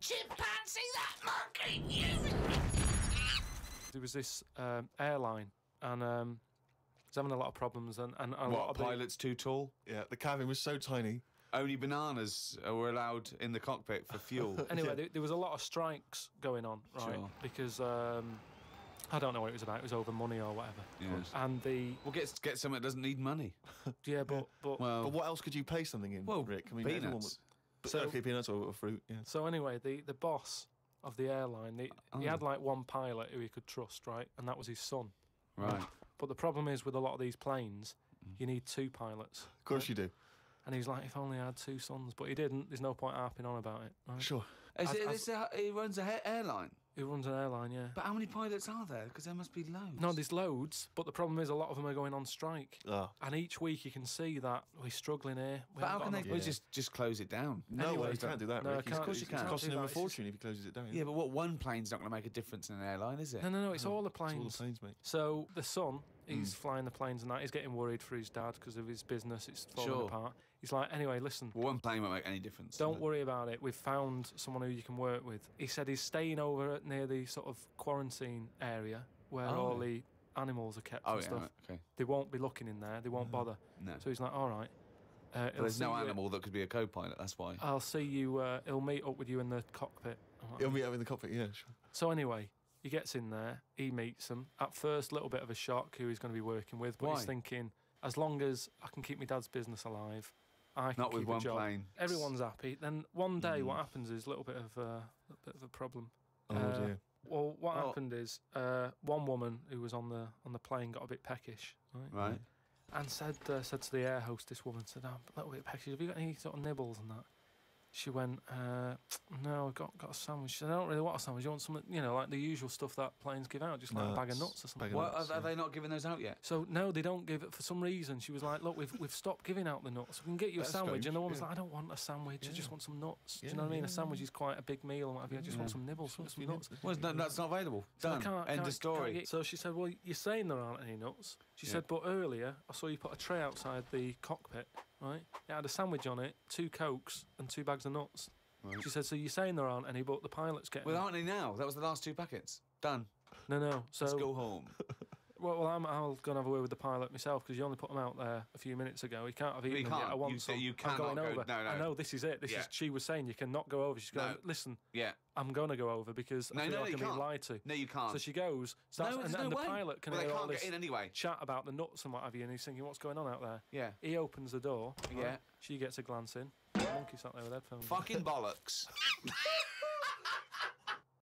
Chimpanzee, that monkey! You! There was this airline, and it's having a lot of problems, and a lot of Pilot's too tall? Yeah, the cabin was so tiny. Only bananas were allowed in the cockpit for fuel. Anyway, there was a lot of strikes going on, right? Sure. Because I don't know what it was about. It was over money or whatever. Yes. And Well, get something that doesn't need money. yeah, but But what else could you pay something in, Rick? I mean, everyone peanuts. okay, peanuts or fruit, yeah. So anyway, the boss of the airline, he had like one pilot who he could trust, right? And that was his son. Right. But the problem is with a lot of these planes, you need two pilots. Of course you do. And he was like, if only I had two sons. But he didn't. There's no point harping on about it. Right? Sure. He runs an airline. He runs an airline, yeah. But how many pilots are there? Because there must be loads. No, there's loads, but the problem is a lot of them are going on strike. Oh. And each week you can see that we're struggling here. But how can they just close it down? No, Anyway, you can't do that, no, Rick. I can't. Of course you It's can. It's costing him a it's fortune if he closes it down. Yeah, but what, one plane's not going to make a difference in an airline, is it? No, it's all the planes. It's all the planes, mate. So the son, he's flying the planes and that. He's getting worried for his dad because of his business. It's falling apart. He's like, anyway, listen. Well, one plane won't make any difference. Don't worry about it. We've found someone who you can work with. He said he's staying over near the sort of quarantine area where all the animals are kept and stuff. Right, okay. They won't be looking in there. They won't bother. No. So he's like, all right. But there's no animal that could be a co-pilot, that's why. I'll see you. He'll meet up with you in the cockpit. He'll meet up in the cockpit, yeah, sure. So anyway, he gets in there. He meets them. At first, a little bit of a shock who he's going to be working with. But he's thinking, as long as I can keep my dad's business alive, I can Not with keep one a job. plane. Everyone's happy. Then one day, what happens is a little bit of a problem. Oh, dear. Well, what happened is one woman who was on the plane got a bit peckish, Right. and said to the air hostess woman, said, "I'm a little bit peckish. Have you got any sort of nibbles and that?" She went, "No, I got a sandwich." She said, "I don't really want a sandwich. You want something, like the usual stuff that planes give out, just like a bag of nuts or something." Are they not giving those out yet? So no, they don't give it for some reason. She was like, "Look, we've stopped giving out the nuts. We can get you a sandwich." strange, And the woman's like, "I don't want a sandwich. I just want some nuts." Do you know what I mean? A sandwich is quite a big meal and what have you. I just want some nibbles, some nuts. Well, that's not available. So Done. End of story. So she said, "Well, you're saying there aren't any nuts." She said, "But earlier I saw you put a tray outside the cockpit, right? It had a sandwich on it, 2 Cokes and 2 bags of nuts." Right. She said, "So you're saying there aren't any, but the pilot's getting Well, them." aren't they now? That was the last 2 packets. Done. No. So Let's go home. I'll go and have a word with the pilot myself because you only put them out there a few minutes ago. He can't have eaten them yet. I want some. You I'm cannot going go. over. No. I know this is it. She was saying you cannot go over. She's going, "Listen, I'm going to go over because I feel like I'm being lied to." No, you can't. So she goes, and the pilot can hear all this chat about the nuts and what have you, and he's thinking, "What's going on out there?" Yeah. He opens the door. Yeah. She gets a glance in. The monkey sat there with headphones. Fucking bollocks.